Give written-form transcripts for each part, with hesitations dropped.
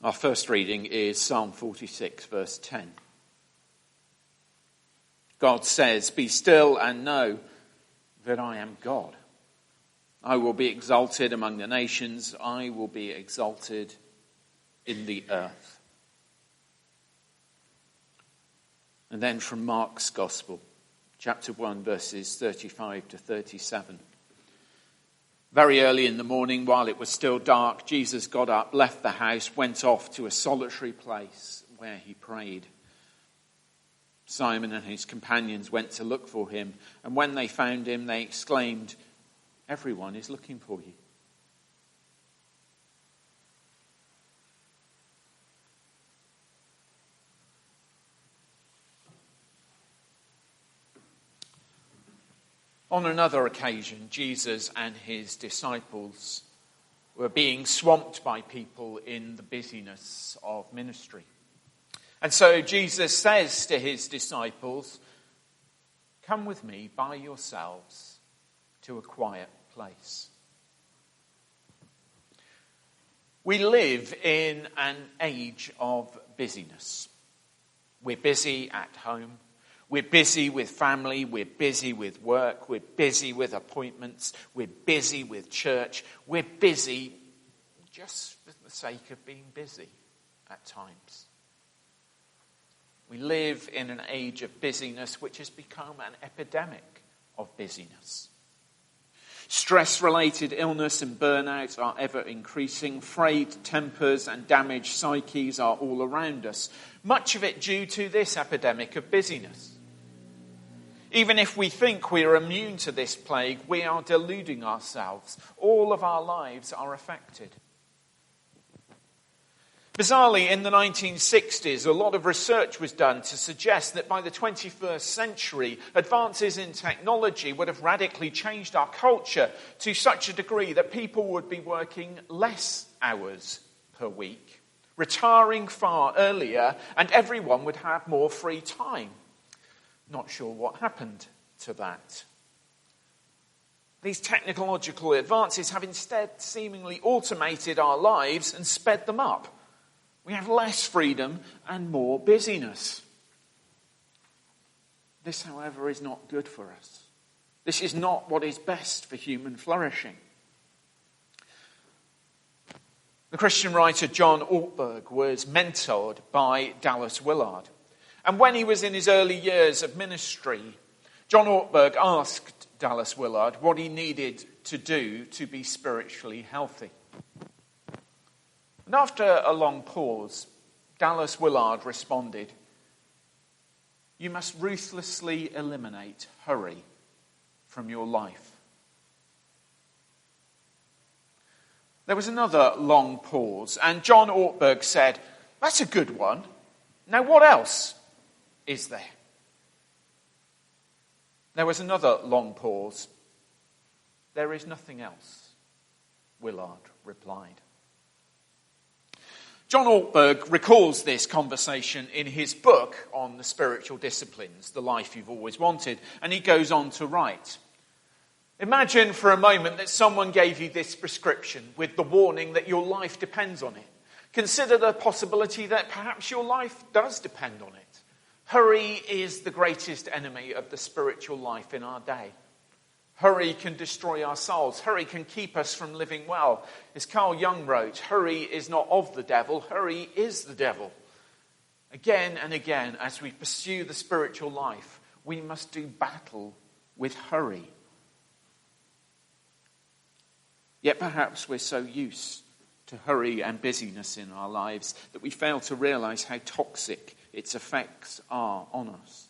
Our first reading is Psalm 46, verse 10. God says, "Be still and know that I am God. I will be exalted among the nations. I will be exalted in the earth." And then from Mark's Gospel, chapter 1, verses 35 to 37. Very early in the morning, while it was still dark, Jesus got up, left the house, went off to a solitary place where he prayed. Simon and his companions went to look for him, and when they found him, they exclaimed, "Everyone is looking for you." On another occasion, Jesus and his disciples were being swamped by people in the busyness of ministry. And so Jesus says to his disciples, "Come with me by yourselves to a quiet place." We live in an age of busyness. We're busy at home. We're busy with family, we're busy with work, we're busy with appointments, we're busy with church, we're busy just for the sake of being busy at times. We live in an age of busyness which has become an epidemic of busyness. Stress-related illness and burnout are ever increasing. Frayed tempers and damaged psyches are all around us. Much of it due to this epidemic of busyness. Even if we think we are immune to this plague, we are deluding ourselves. All of our lives are affected. Bizarrely, in the 1960s, a lot of research was done to suggest that by the 21st century, advances in technology would have radically changed our culture to such a degree that people would be working less hours per week, retiring far earlier, and everyone would have more free time. Not sure what happened to that. These technological advances have instead seemingly automated our lives and sped them up. We have less freedom and more busyness. This, however, is not good for us. This is not what is best for human flourishing. The Christian writer John Ortberg was mentored by Dallas Willard. And when he was in his early years of ministry, John Ortberg asked Dallas Willard what he needed to do to be spiritually healthy. And after a long pause, Dallas Willard responded, "You must ruthlessly eliminate hurry from your life." There was another long pause, and John Ortberg said, "That's a good one. Now what else is there?" There was another long pause. "There is nothing else," Willard replied. John Ortberg recalls this conversation in his book on the spiritual disciplines, The Life You've Always Wanted, and he goes on to write, "Imagine for a moment that someone gave you this prescription with the warning that your life depends on it. Consider the possibility that perhaps your life does depend on it. Hurry is the greatest enemy of the spiritual life in our day. Hurry can destroy our souls. Hurry can keep us from living well. As Carl Jung wrote, hurry is not of the devil, hurry is the devil. Again and again, as we pursue the spiritual life, we must do battle with hurry. Yet perhaps we're so used to hurry and busyness in our lives that we fail to realize how toxic its effects are on us.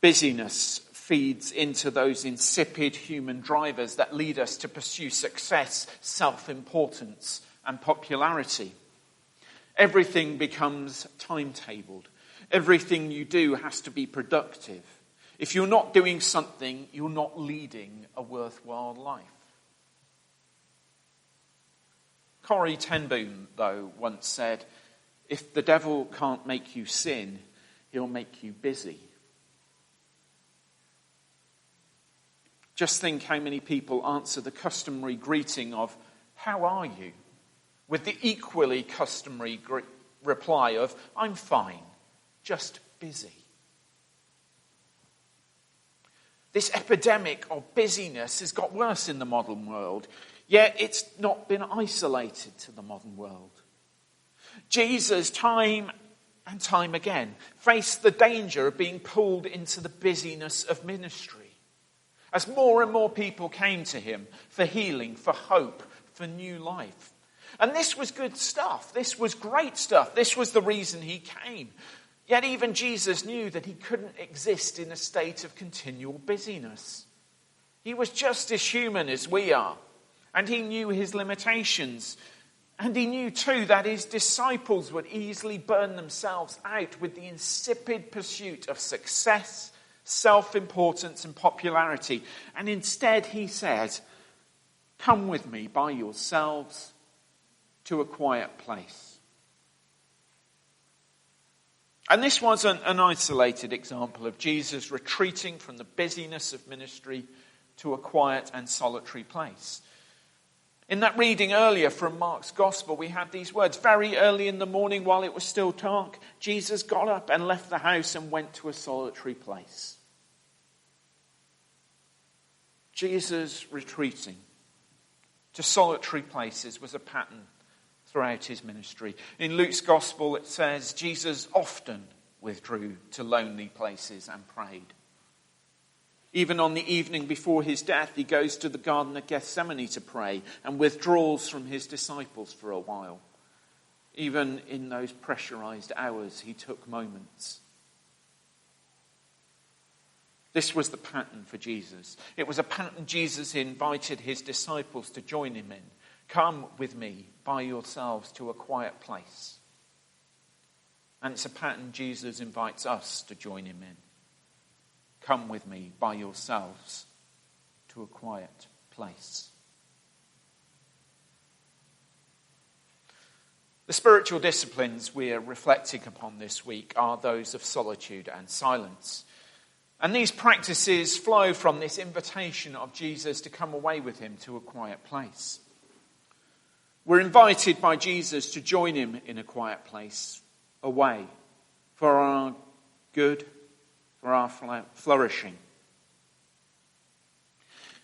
Busyness feeds into those insipid human drivers that lead us to pursue success, self-importance, and popularity. Everything becomes timetabled. Everything you do has to be productive. If you're not doing something, you're not leading a worthwhile life. Corrie ten Boom, though, once said, "If the devil can't make you sin, he'll make you busy." Just think how many people answer the customary greeting of, "How are you?" with the equally customary reply of, "I'm fine, just busy." This epidemic of busyness has got worse in the modern world, yet it's not been isolated to the modern world. Jesus, time and time again, faced the danger of being pulled into the busyness of ministry, as more and more people came to him for healing, for hope, for new life. And this was good stuff. This was great stuff. This was the reason he came. Yet even Jesus knew that he couldn't exist in a state of continual busyness. He was just as human as we are, and he knew his limitations. And he knew too that his disciples would easily burn themselves out with the insipid pursuit of success, self-importance and popularity. And instead he said, "Come with me by yourselves to a quiet place." And this was an isolated example of Jesus retreating from the busyness of ministry to a quiet and solitary place. In that reading earlier from Mark's Gospel, we had these words: "Very early in the morning, while it was still dark, Jesus got up and left the house and went to a solitary place." Jesus retreating to solitary places was a pattern throughout his ministry. In Luke's Gospel, it says Jesus often withdrew to lonely places and prayed. Even on the evening before his death, he goes to the Garden of Gethsemane to pray and withdraws from his disciples for a while. Even in those pressurized hours, he took moments. This was the pattern for Jesus. It was a pattern Jesus invited his disciples to join him in. "Come with me by yourselves to a quiet place." And it's a pattern Jesus invites us to join him in. "Come with me by yourselves to a quiet place." The spiritual disciplines we are reflecting upon this week are those of solitude and silence. And these practices flow from this invitation of Jesus to come away with him to a quiet place. We're invited by Jesus to join him in a quiet place, away, for our good, for our flourishing.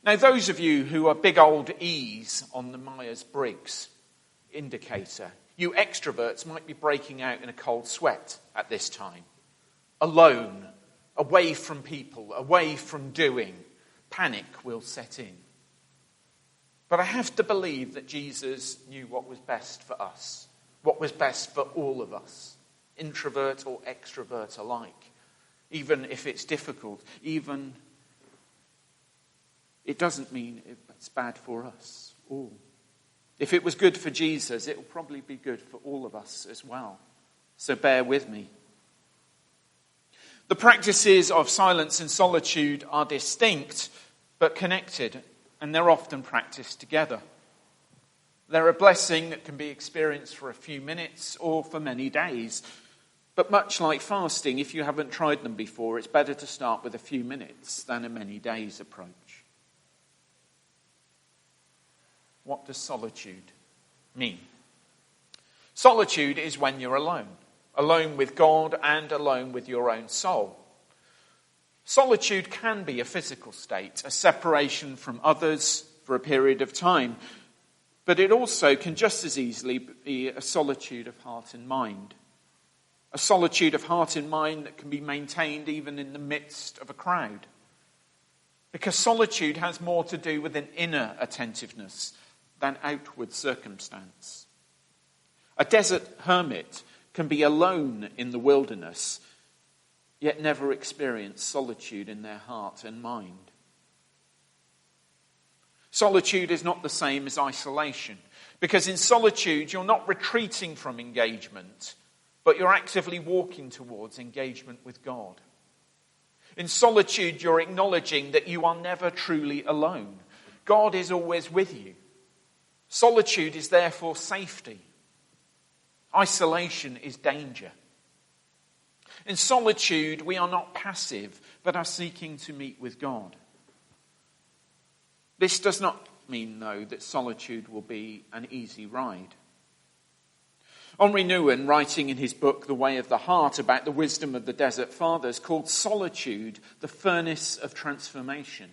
Now, those of you who are big old E's on the Myers-Briggs indicator, you extroverts might be breaking out in a cold sweat at this time. Alone, away from people, away from doing, panic will set in. But I have to believe that Jesus knew what was best for us, what was best for all of us, introvert or extrovert alike. Even if it's difficult, even it doesn't mean it's bad for us all. If it was good for Jesus, it will probably be good for all of us as well. So bear with me. The practices of silence and solitude are distinct but connected, and they're often practiced together. They're a blessing that can be experienced for a few minutes or for many days. But much like fasting, if you haven't tried them before, it's better to start with a few minutes than a many days approach. What does solitude mean? Solitude is when you're alone. Alone with God and alone with your own soul. Solitude can be a physical state, a separation from others for a period of time. But it also can just as easily be a solitude of heart and mind. A solitude of heart and mind that can be maintained even in the midst of a crowd. Because solitude has more to do with an inner attentiveness than outward circumstance. A desert hermit can be alone in the wilderness, yet never experience solitude in their heart and mind. Solitude is not the same as isolation, because in solitude you're not retreating from engagement, but you're actively walking towards engagement with God. In solitude you're acknowledging that you are never truly alone. God is always with you. Solitude is therefore safety. Isolation is danger. In solitude, we are not passive, but are seeking to meet with God. This does not mean, though, that solitude will be an easy ride. Henri Nouwen, writing in his book The Way of the Heart about the wisdom of the Desert Fathers, called solitude the furnace of transformation.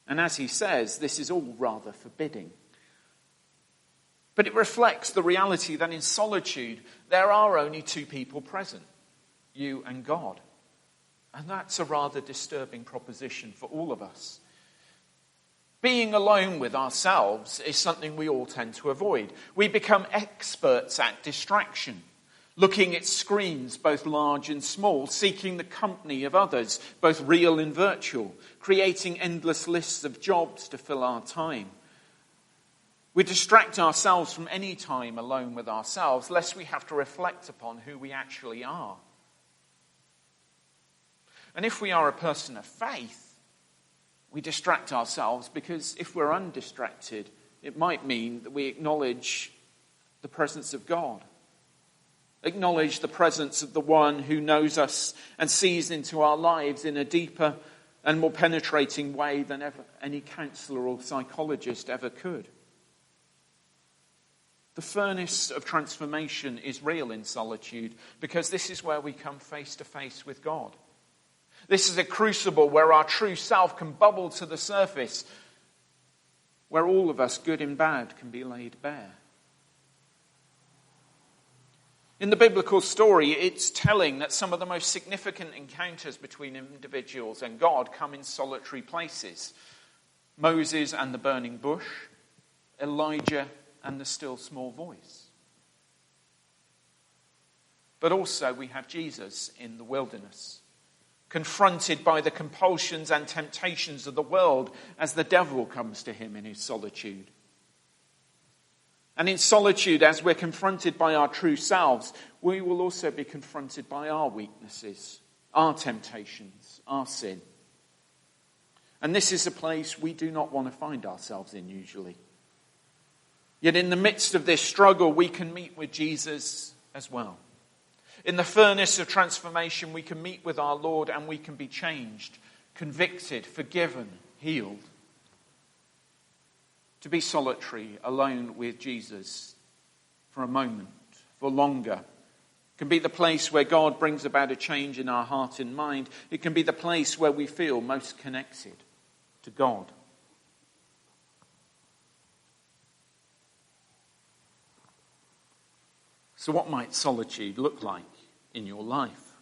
And as he says, this is all rather forbidding. But it reflects the reality that in solitude there are only two people present, you and God. And that's a rather disturbing proposition for all of us. Being alone with ourselves is something we all tend to avoid. We become experts at distraction, looking at screens both large and small, seeking the company of others, both real and virtual, creating endless lists of jobs to fill our time. We distract ourselves from any time alone with ourselves, lest we have to reflect upon who we actually are. And if we are a person of faith, we distract ourselves because if we're undistracted, it might mean that we acknowledge the presence of God. Acknowledge the presence of the one who knows us and sees into our lives in a deeper and more penetrating way than ever any counsellor or psychologist ever could. The furnace of transformation is real in solitude because this is where we come face to face with God. This is a crucible where our true self can bubble to the surface, where all of us, good and bad, can be laid bare. In the biblical story, it's telling that some of the most significant encounters between individuals and God come in solitary places. Moses and the burning bush, Elijah and the still small voice. But also we have Jesus in the wilderness, confronted by the compulsions and temptations of the world as the devil comes to him in his solitude. And in solitude, as we're confronted by our true selves, we will also be confronted by our weaknesses, our temptations, our sin. And this is a place we do not want to find ourselves in usually. Yet in the midst of this struggle, we can meet with Jesus as well. In the furnace of transformation, we can meet with our Lord and we can be changed, convicted, forgiven, healed. To be solitary, alone with Jesus for a moment, for longer, can be the place where God brings about a change in our heart and mind. It can be the place where we feel most connected to God. So what might solitude look like in your life?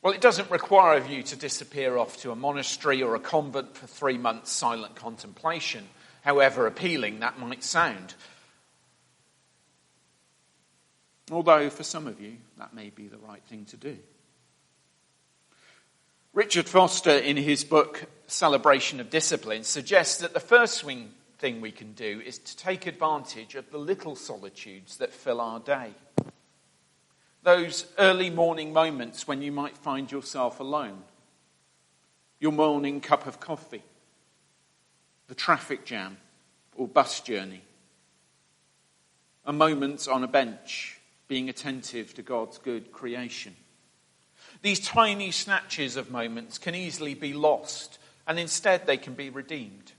Well, it doesn't require of you to disappear off to a monastery or a convent for 3 months silent contemplation, however appealing that might sound. Although for some of you, that may be the right thing to do. Richard Foster, in his book Celebration of Discipline, suggests that the first thing we can do is to take advantage of the little solitudes that fill our day. Those early morning moments when you might find yourself alone. Your morning cup of coffee. The traffic jam or bus journey. A moment on a bench being attentive to God's good creation. These tiny snatches of moments can easily be lost, and instead they can be redeemed.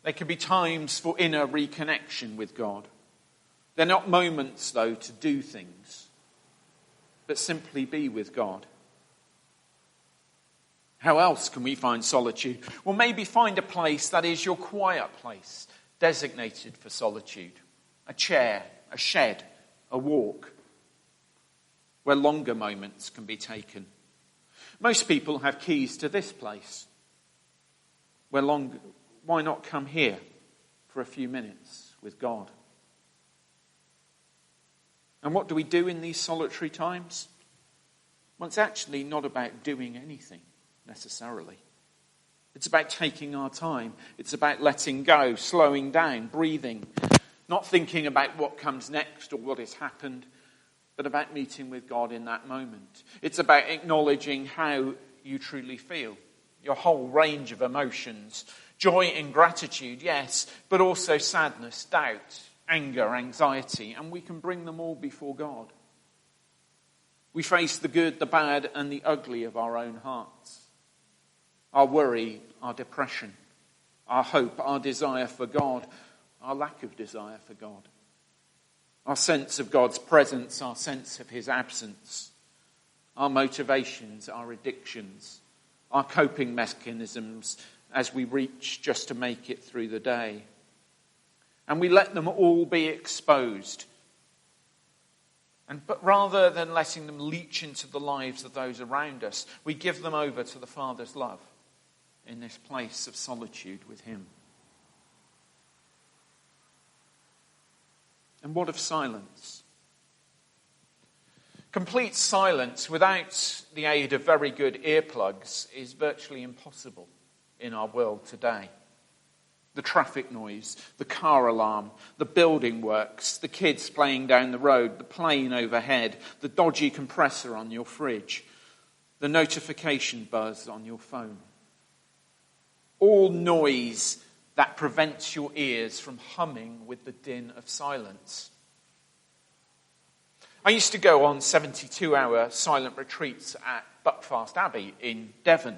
They can be times for inner reconnection with God. They're not moments, though, to do things, but simply be with God. How else can we find solitude? Well, maybe find a place that is your quiet place, designated for solitude. A chair, a shed, a walk, where longer moments can be taken. Most people have keys to this place. Why not come here for a few minutes with God? And what do we do in these solitary times? Well, it's actually not about doing anything necessarily. It's about taking our time. It's about letting go, slowing down, breathing, not thinking about what comes next or what has happened, but about meeting with God in that moment. It's about acknowledging how you truly feel, your whole range of emotions, joy and gratitude, yes, but also sadness, doubt, anger, anxiety, and we can bring them all before God. We face the good, the bad, and the ugly of our own hearts. Our worry, our depression, our hope, our desire for God, our lack of desire for God. Our sense of God's presence, our sense of his absence, our motivations, our addictions, our coping mechanisms as we reach just to make it through the day. And we let them all be exposed. But rather than letting them leach into the lives of those around us, we give them over to the Father's love in this place of solitude with him. And what of silence? Complete silence without the aid of very good earplugs is virtually impossible in our world today. The traffic noise, the car alarm, the building works, the kids playing down the road, the plane overhead, the dodgy compressor on your fridge, the notification buzz on your phone. All noise that prevents your ears from humming with the din of silence. I used to go on 72-hour silent retreats at Buckfast Abbey in Devon.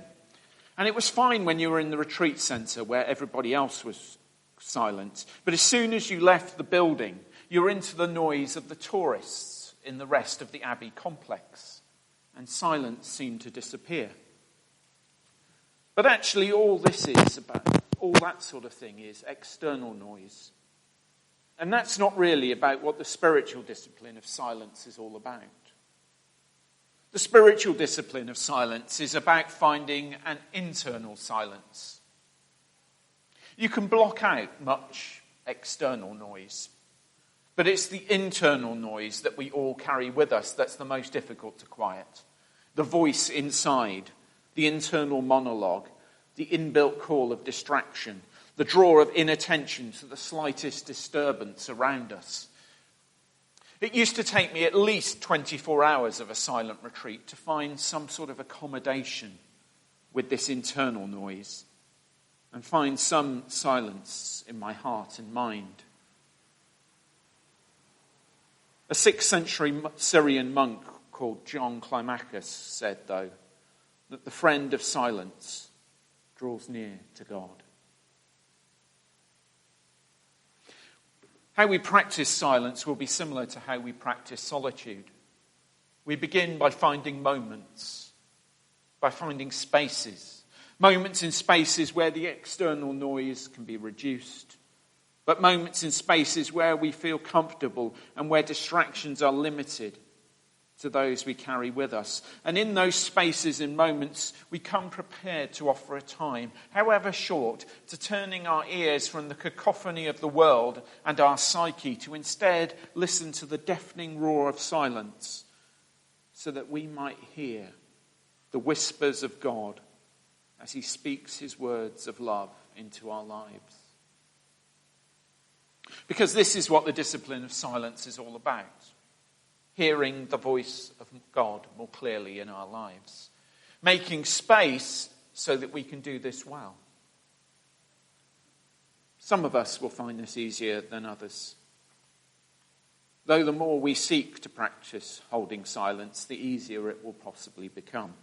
And it was fine when you were in the retreat centre where everybody else was silent. But as soon as you left the building, you were into the noise of the tourists in the rest of the Abbey complex. And silence seemed to disappear. But actually all this is about, all that sort of thing is external noise. And that's not really about what the spiritual discipline of silence is all about. The spiritual discipline of silence is about finding an internal silence. You can block out much external noise, but it's the internal noise that we all carry with us that's the most difficult to quiet. The voice inside, the internal monologue, the inbuilt call of distraction, the draw of inattention to the slightest disturbance around us. It used to take me at least 24 hours of a silent retreat to find some sort of accommodation with this internal noise and find some silence in my heart and mind. A 6th century Syrian monk called John Climacus said, though, that the friend of silence draws near to God. How we practice silence will be similar to how we practice solitude. We begin by finding moments, by finding spaces. Moments in spaces where the external noise can be reduced, but moments in spaces where we feel comfortable and where distractions are limited to those we carry with us. And in those spaces and moments, we come prepared to offer a time, however short, to turning our ears from the cacophony of the world and our psyche to instead listen to the deafening roar of silence so that we might hear the whispers of God as he speaks his words of love into our lives. Because this is what the discipline of silence is all about. Hearing the voice of God more clearly in our lives. Making space so that we can do this well. Some of us will find this easier than others. Though the more we seek to practice holding silence, the easier it will possibly become.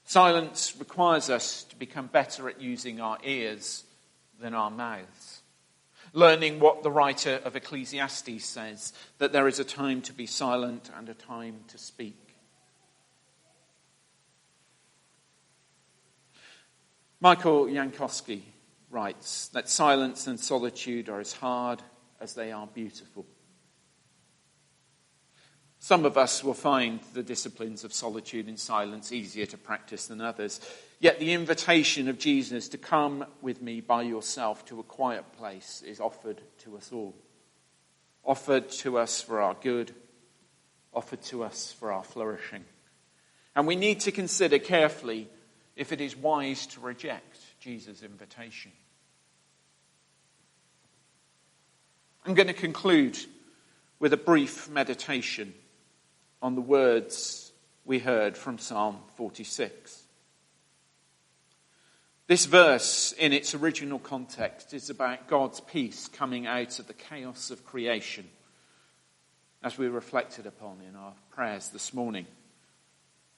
Silence requires us to become better at using our ears than our mouths. Learning what the writer of Ecclesiastes says, that there is a time to be silent and a time to speak. Michael Jankowski writes that silence and solitude are as hard as they are beautiful. Some of us will find the disciplines of solitude and silence easier to practice than others. Yet the invitation of Jesus to come with me by yourself to a quiet place is offered to us all. Offered to us for our good, offered to us for our flourishing. And we need to consider carefully if it is wise to reject Jesus' invitation. I'm going to conclude with a brief meditation on the words we heard from Psalm 46. This verse, in its original context, is about God's peace coming out of the chaos of creation, as we reflected upon in our prayers this morning.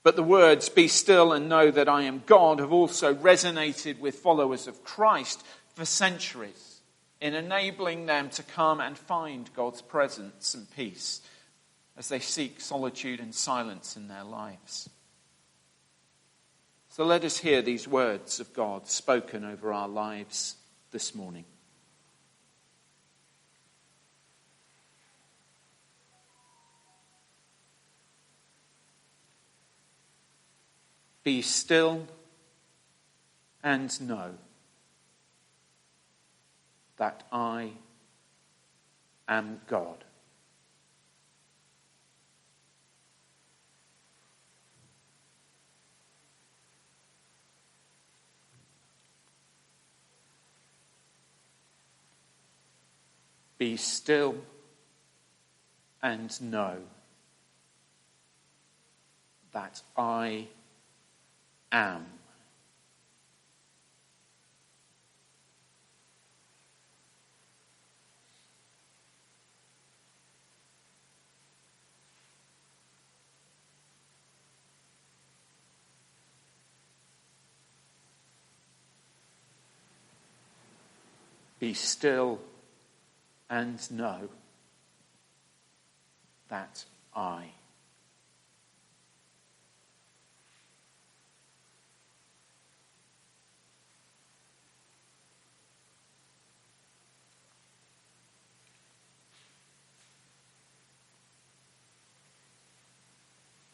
But the words, "Be still and know that I am God," have also resonated with followers of Christ for centuries. in enabling them to come and find God's presence and peace as they seek solitude and silence in their lives. So let us hear these words of God spoken over our lives this morning. Be still and know that I am God. Be still and know that I am. Be still and know that I.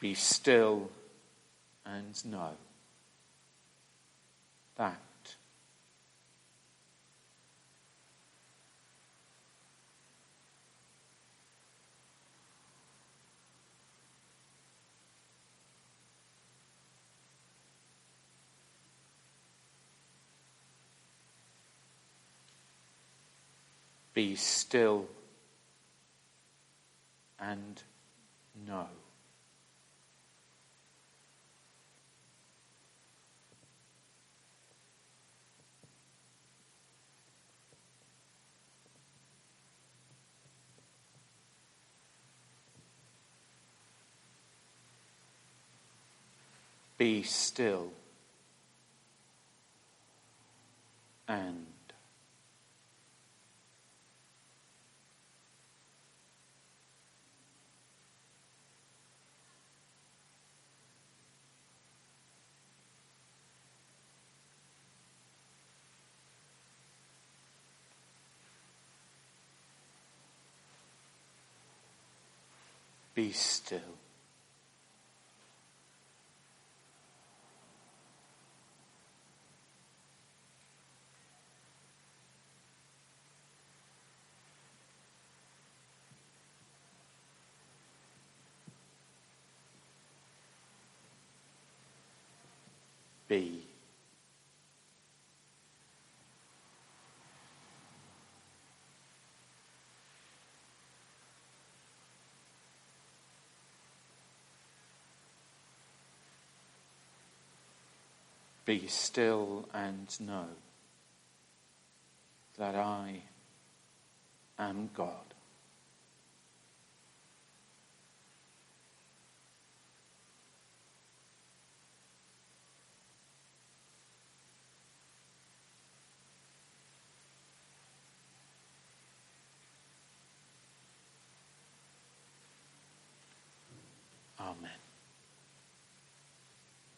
Be still and know that be still and know. Be still and be still. Be. Be still and know that I am God.